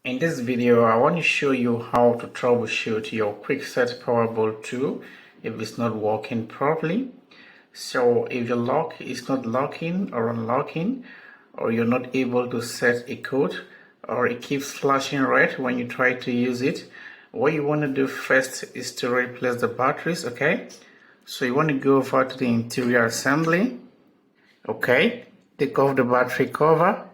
In this video, I want to show you how to troubleshoot your Kwikset Powerbolt 2 if it's not working properly. So if your lock is not locking or unlocking, or you're not able to set a code, or it keeps flashing red when you try to use it, what you want to do first is to replace the batteries, okay? So you want to go over to the interior assembly, okay? Take off the battery cover.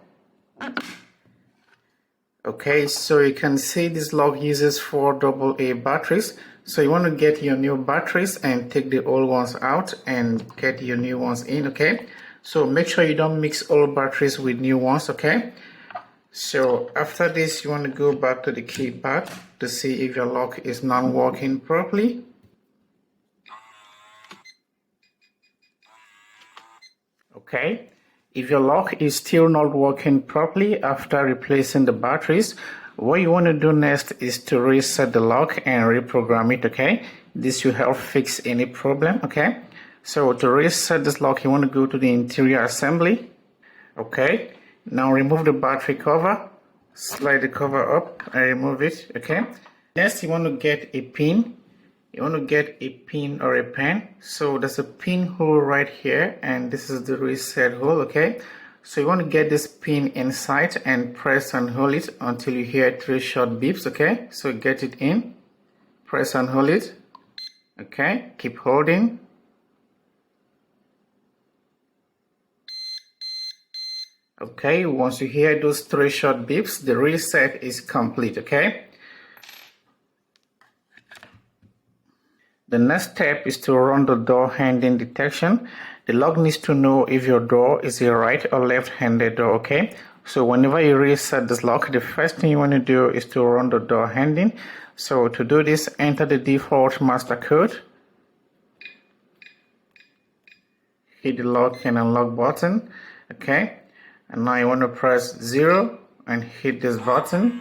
Okay, so you can see this lock uses 4 AA batteries. So you want to get your new batteries and take the old ones out and get your new ones in, okay? So make sure you don't mix old batteries with new ones, okay? So after this, you want to go back to the keypad to see if your lock is not working properly. Okay. If your lock is still not working properly after replacing the batteries, what you want to do next is to reset the lock and reprogram it, okay? This will help fix any problem, okay? So to reset this lock, you want to go to the interior assembly, okay? Now remove the battery cover, slide the cover up and remove it, okay? Next, you want to get a pin. You want to get a pin or a pen. So there's a pin hole right here, and this is the reset hole, okay? So you want to get this pin inside and press and hold it until you hear 3 short beeps, okay? So get it in, press and hold it, okay? Keep holding. Okay, once you hear those 3 short beeps, the reset is complete, okay? The next step is to run the door handing detection. The lock needs to know if your door is a right or left-handed door, okay? So whenever you reset this lock, the first thing you want to do is to run the door handing. So to do this, enter the default master code. Hit the lock and unlock button, okay? And now you want to press 0 and hit this button.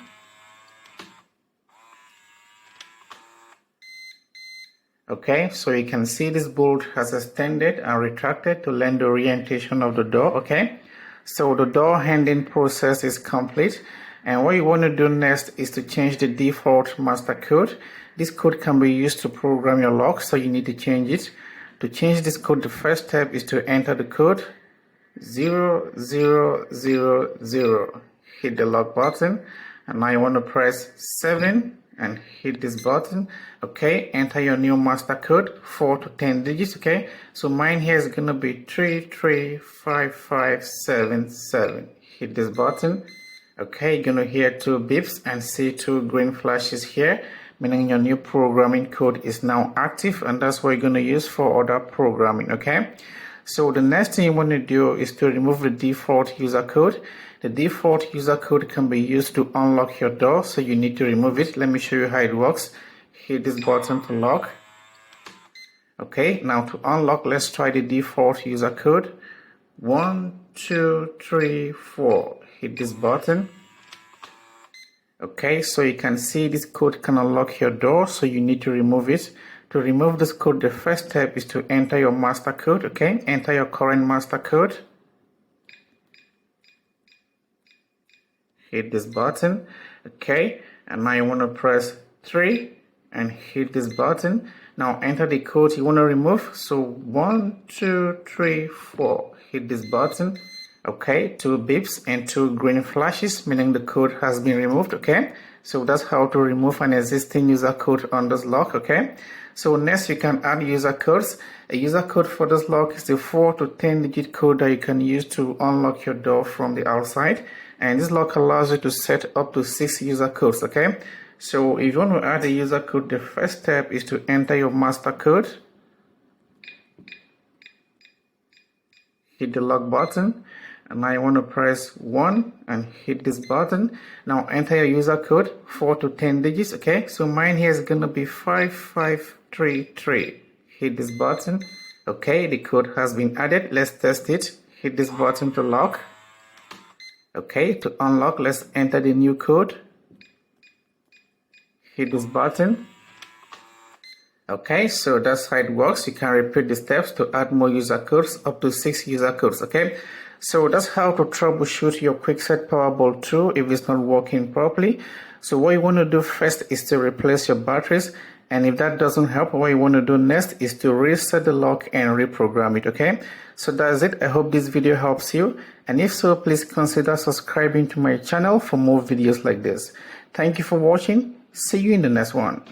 Okay, so you can see this bolt has extended and retracted to lend the orientation of the door, okay? So the door handing process is complete, and what you want to do next is to change the default master code. This code can be used to program your lock, so you need to change it. To change this code, the first step is to enter the code 0000. Hit the lock button, and now you want to press 7 and hit this button, okay? Enter your new master code, 4 to 10 digits, okay? So mine here is gonna be 335577. Hit this button, okay? You're gonna hear 2 beeps and see 2 green flashes here, meaning your new programming code is now active, and that's what you're gonna use for other programming, okay? So the next thing you want to do is to remove the default user code. The default user code can be used to unlock your door, so you need to remove it. Let me show you how it works. Hit this button to lock. Okay, now to unlock, let's try the default user code. 1 2 3 4. Hit this button. Okay, so you can see this code can unlock your door, so you need to remove it. To remove this code, the first step is to enter your master code, okay? Enter your current master code. Hit this button, okay? And now you want to press 3 and hit this button. Now enter the code you want to remove. So 1 2 3 4. Hit this button, okay? 2 beeps and 2 green flashes, meaning the code has been removed, okay? So that's how to remove an existing user code on this lock, okay? So next you can add user codes. A user code for this lock is the 4 to 10 digit code that you can use to unlock your door from the outside. And this lock allows you to set up to 6 user codes, okay? So if you want to add a user code, the first step is to enter your master code. Hit the lock button. And now you want to press 1 and hit this button. Now enter your user code, 4 to 10 digits, okay? So mine here is going to be 5533. Hit this button. Okay, the code has been added. Let's test it. Hit this button to lock. Okay, to unlock, let's enter the new code. Hit this button. Okay, so that's how it works. You can repeat the steps to add more user codes, up to 6 user codes, okay? So that's how to troubleshoot your Kwikset Powerbolt 2 if it's not working properly. So what you want to do first is to replace your batteries, and if that doesn't help, what you want to do next is to reset the lock and reprogram it, okay? So that's it. I hope this video helps you, and if so, please consider subscribing to my channel for more videos like this. Thank you for watching. See you in the next one.